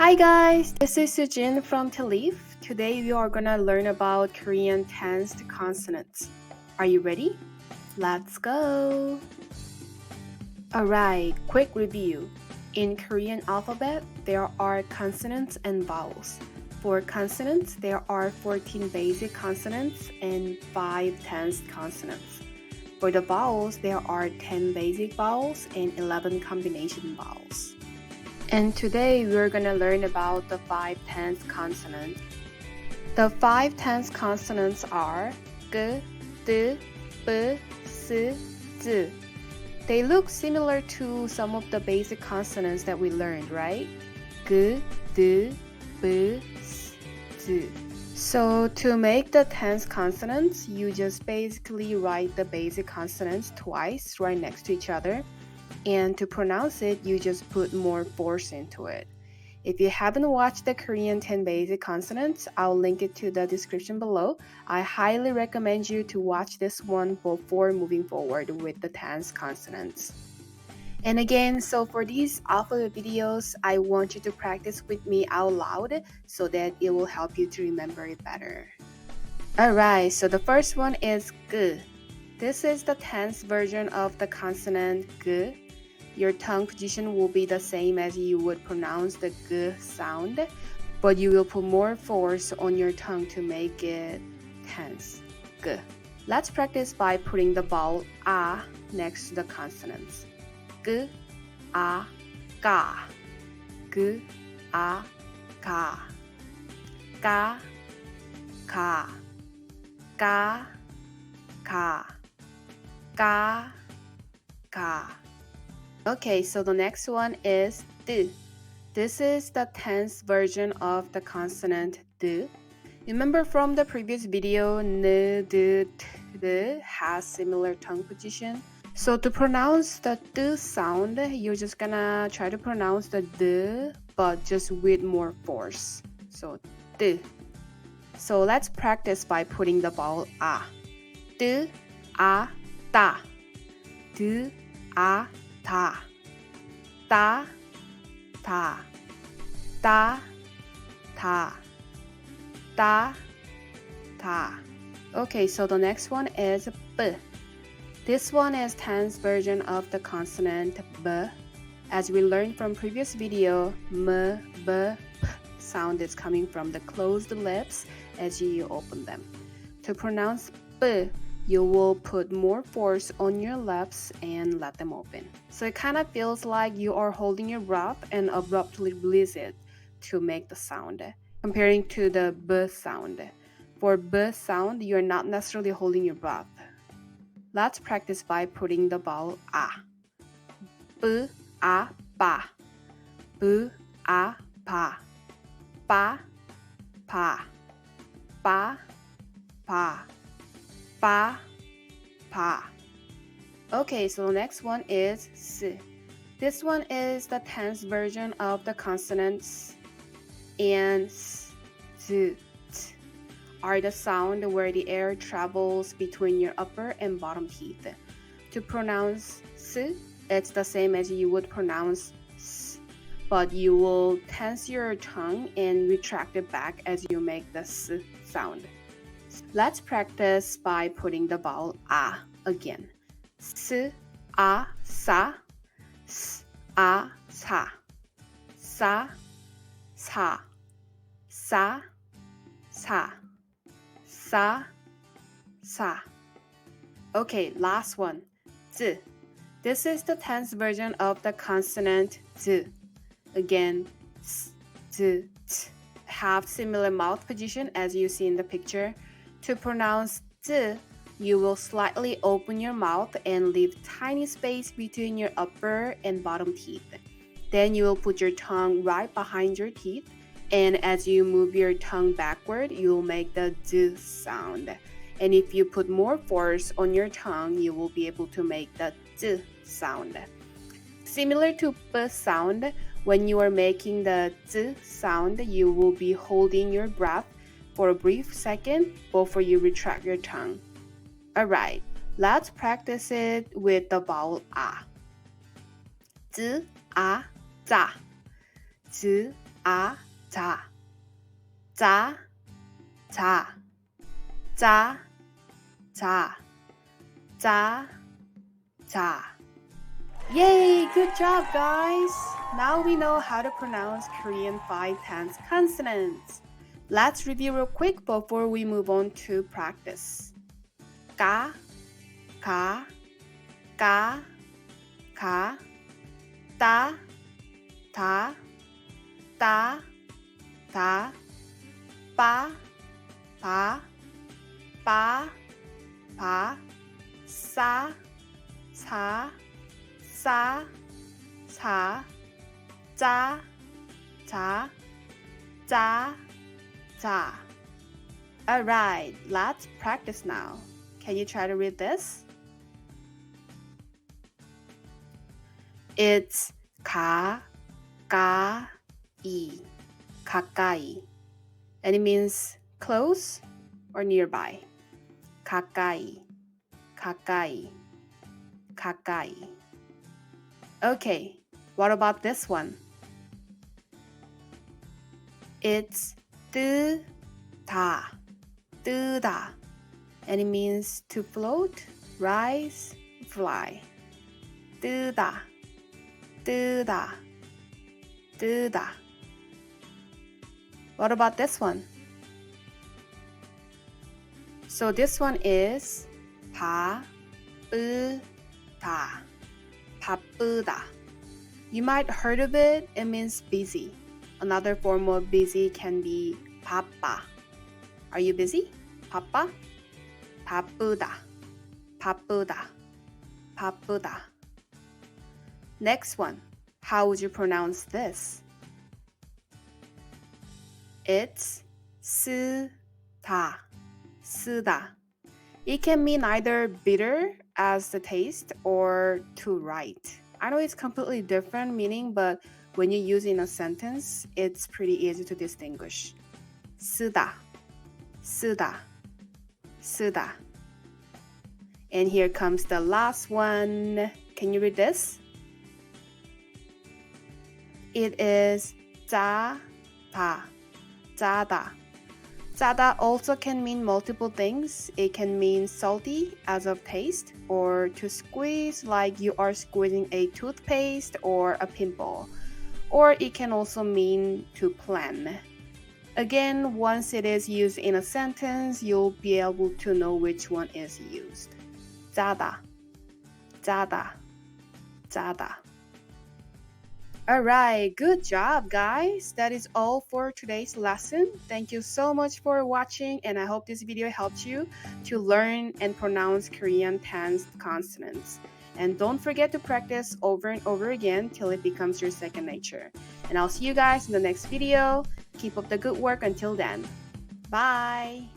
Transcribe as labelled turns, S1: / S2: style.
S1: Hi guys, this is Sujin from Talif. Today we are gonna learn about Korean tensed consonants. Are you ready? Let's go! Alright, quick review. In Korean alphabet, there are consonants and vowels. For consonants, there are 14 basic consonants and 5 tensed consonants. For the vowels, there are 10 basic vowels and 11 combination vowels. And today we're going to learn about the 5 tensed consonants. The 5 tensed consonants are g, d, b, s, z. They look similar to some of the basic consonants that we learned, right? G, d, b, s, z. So to make the tensed consonants, you just basically write the basic consonants twice right next to each other. And to pronounce it, you just put more force into it. If you haven't watched the Korean 10 basic consonants, I'll link it to the description below. I highly recommend you to watch this one before moving forward with the tensed consonants. And again, so for these alphabet videos, I want you to practice with me out loud so that it will help you to remember it better. Alright, so the first one is g. This is the tensed version of the consonant g. Your tongue position will be the same as you would pronounce the g sound, but you will put more force on your tongue to make it tense. G. Let's practice by putting the vowel a next to the consonants. G, a, ga. G, a, ga. Ga, ka. Ga, ka. Ga, ka. Okay, so the next one is d. This is the tense version of the consonant d. Remember from the previous video, n, d, t, d has similar tongue position. So to pronounce the d sound, you're just gonna try to pronounce the d, but just with more force. So d. So let's practice by putting the vowel a. D, a, da. D, a, ta, ta, ta, ta, ta, ta, ta. Okay, so the next one is b. This one is tense version of the consonant b. As we learned from previous video, m, b, p sound is coming from the closed lips as you open them. To pronounce b, you will put more force on your lips and let them open. So it kind of feels like you are holding your breath and abruptly release it to make the sound, comparing to the b sound. For b sound, you're not necessarily holding your breath. Let's practice by putting the vowel a. B, a, ba. B, a, pa. Ba, pa. Ba, pa. Ba, pa. Okay, so the next one is s. This one is the tense version of the consonants, and s, z, t are the sound where the air travels between your upper and bottom teeth. To pronounce s, it's the same as you would pronounce s, but you will tense your tongue and retract it back as you make the s sound. Let's practice by putting the vowel a again. S, a, sa. S, a, sa. Sa, sa. Sa, sa. Sa, sa. Okay, last one. Z. This is the tense version of the consonant z. Again, s, z, t have similar mouth position as you see in the picture. To pronounce z, you will slightly open your mouth and leave tiny space between your upper and bottom teeth. Then you will put your tongue right behind your teeth, and as you move your tongue backward, you will make the z sound. And if you put more force on your tongue, you will be able to make the z sound. Similar to b sound, when you are making the z sound, you will be holding your breath for a brief second before you retract your tongue. Alright, let's practice it with the vowel a. Z, a, za. Z, 아, 자, 자, 자, 자, 자, 자, 자. Yay, good job, guys! Now we know how to pronounce Korean 5/10 consonants. Let's review real quick before we move on to practice. 가, 가, 가, 가, 따, 다, 따, 다, 빠, 바, 빠, 바, 싸, 사, 싸, 사, 짜, 자, 짜, 자. Alright, let's practice now. Can you try to read this? It's 가, 가, 이, 가까이. And it means close or nearby. 가까이, 가까이, 가까이. Okay, what about this one? It's 뜨다, 뜨다. And it means to float, rise, fly. 뜨다, 뜨다, 뜨다. What about this one? So this one is 바쁘다, 바쁘다. You might heard of it, it means busy. Another form of busy can be 바빠. Are you busy? 바빠? 바쁘다, 바쁘다, 바쁘다. Next one, how would you pronounce this? It's 쓰다, 쓰다. It can mean either bitter as the taste or to write. I know it's completely different meaning, but when you use it in a sentence, it's pretty easy to distinguish. 쓰다, 쓰다, 쓰다. And here comes the last one. Can you read this? It is 짜다, 짜다. 짜다 also can mean multiple things. It can mean salty as of taste, or to squeeze like you are squeezing a toothpaste or a pimple. Or it can also mean to plan. Again, once it is used in a sentence, you'll be able to know which one is used. 짜다, 짜다, 짜다. Alright, good job, guys. That is all for today's lesson. Thank you so much for watching, and I hope this video helped you to learn and pronounce Korean tense consonants. And don't forget to practice over and over again till it becomes your second nature. And I'll see you guys in the next video. Keep up the good work until then. Bye!